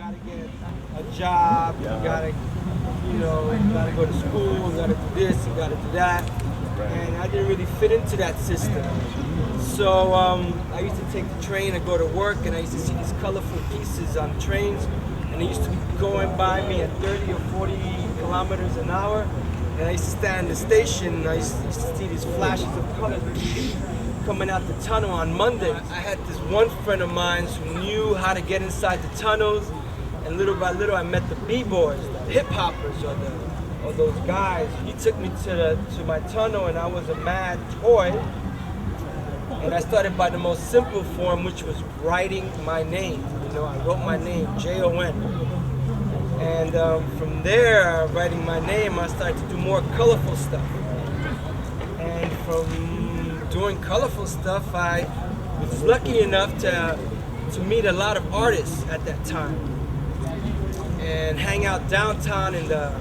gotta get a job, you gotta, you gotta go to school, you gotta do this, you gotta do that. And I didn't really fit into that system. So I used to take the train and go to work, and I used to see these colorful pieces on trains, and they used to be going by me at 30 or 40 kilometers an hour. And I used to stand in the station, and I used to see these flashes of color coming out the tunnel on Mondays. I had this one friend of mine who knew how to get inside the tunnels, and little by little I met the b-boys, the hip-hoppers, or those guys. He took me to my tunnel, and I was a mad toy. And I started by the most simple form, which was writing my name. I wrote my name, JonOne. And from there, writing my name, I started to do more colorful stuff. And from doing colorful stuff, I was lucky enough to meet a lot of artists at that time and hang out downtown in the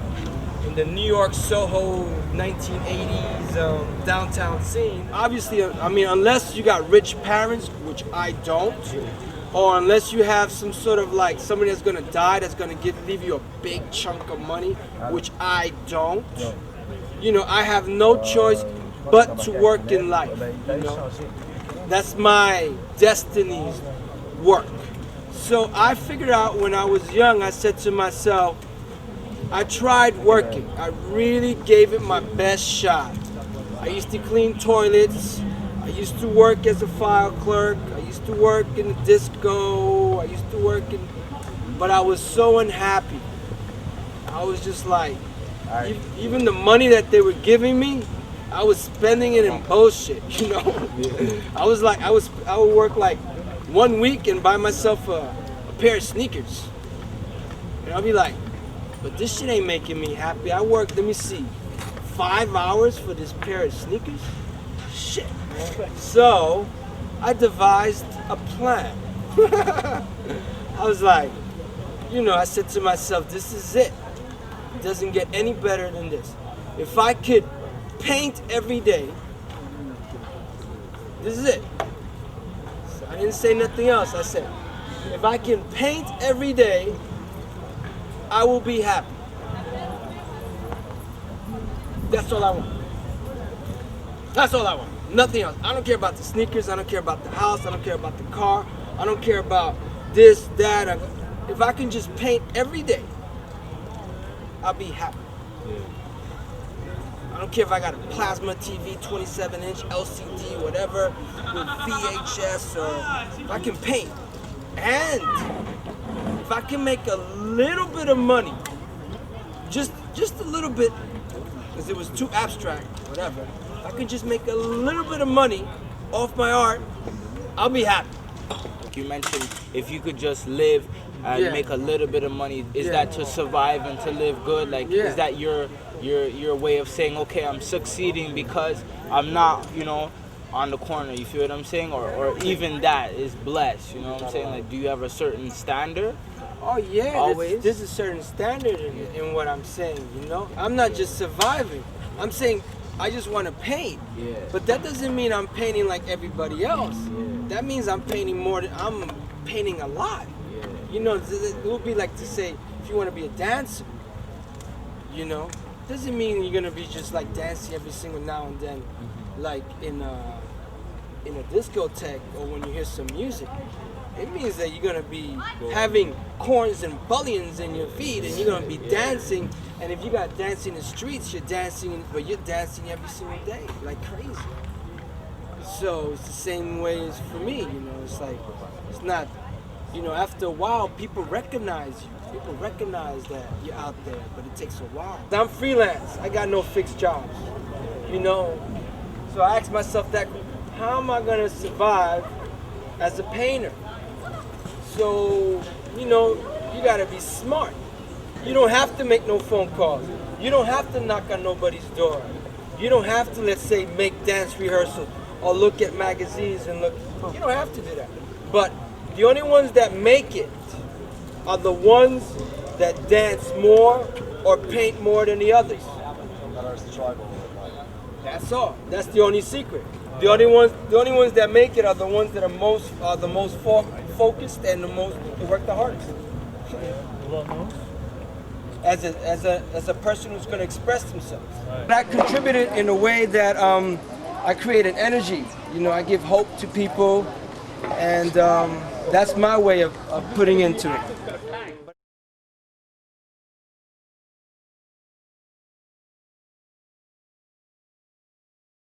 New York Soho 1980s downtown scene. Obviously, I mean, unless you got rich parents, which I don't, or unless you have some sort of like somebody that's gonna die that's gonna leave you a big chunk of money, which I don't. I have no choice but to work in life. That's my destiny's work. So I figured out when I was young, I said to myself, I tried working. I really gave it my best shot. I used to clean toilets. I used to work as a file clerk. I used to work in the disco. I used to work but I was so unhappy. I was just like, even the money that they were giving me, I was spending it in bullshit, I was like, I would work like 1 week and buy myself a pair of sneakers. And I'll be like, but this shit ain't making me happy. I worked, let me see, 5 hours for this pair of sneakers? Shit. So I devised a plan. I was like, I said to myself, this is it. It doesn't get any better than this. If I could paint every day, this is it. So I didn't say nothing else. I said, if I can paint every day, I will be happy. That's all I want. That's all I want. Nothing else. I don't care about the sneakers. I don't care about the house. I don't care about the car. I don't care about this, that. If I can just paint every day, I'll be happy. I don't care if I got a plasma TV, 27-inch LCD, whatever, with VHS, or if I can paint. And if I can make a little bit of money, just a little bit, because it was too abstract, whatever. If I can just make a little bit of money off my art, I'll be happy. You mentioned if you could just live and make a little bit of money, is that to survive and to live good? Like, is that your way of saying, okay, I'm succeeding because I'm not, on the corner, you feel what I'm saying? Or even that is blessed, you know what I'm saying? Like, do you have a certain standard? Oh yeah, always. There's a certain standard in what I'm saying, I'm not just surviving. I'm saying I just want to paint. Yeah. But that doesn't mean I'm painting like everybody else. Yeah. That means I'm painting I'm painting a lot. Yeah. It would be like to say, if you want to be a dancer, doesn't mean you're gonna be just like dancing every single now and then, like in a discotheque or when you hear some music. It means that you're gonna be having corns and bullions in your feet, and you're gonna be dancing. And if you got dancing in the streets, you're dancing every single day, like crazy. So it's the same way as for me, It's like, it's not, after a while, people recognize you. People recognize that you're out there, but it takes a while. I'm freelance. I got no fixed jobs, So I asked myself that, how am I gonna survive as a painter? So, you gotta be smart. You don't have to make no phone calls. You don't have to knock on nobody's door. You don't have to, let's say, make dance rehearsals or look at magazines and look. You don't have to do that. But the only ones that make it are the ones that dance more or paint more than the others. That's all. That's the only secret. The only ones that make it are the ones that are the most focused and the work the hardest. as a person who's going to express themselves. Right. I contributed in a way that I create an energy. You know, I give hope to people, and that's my way of putting into it.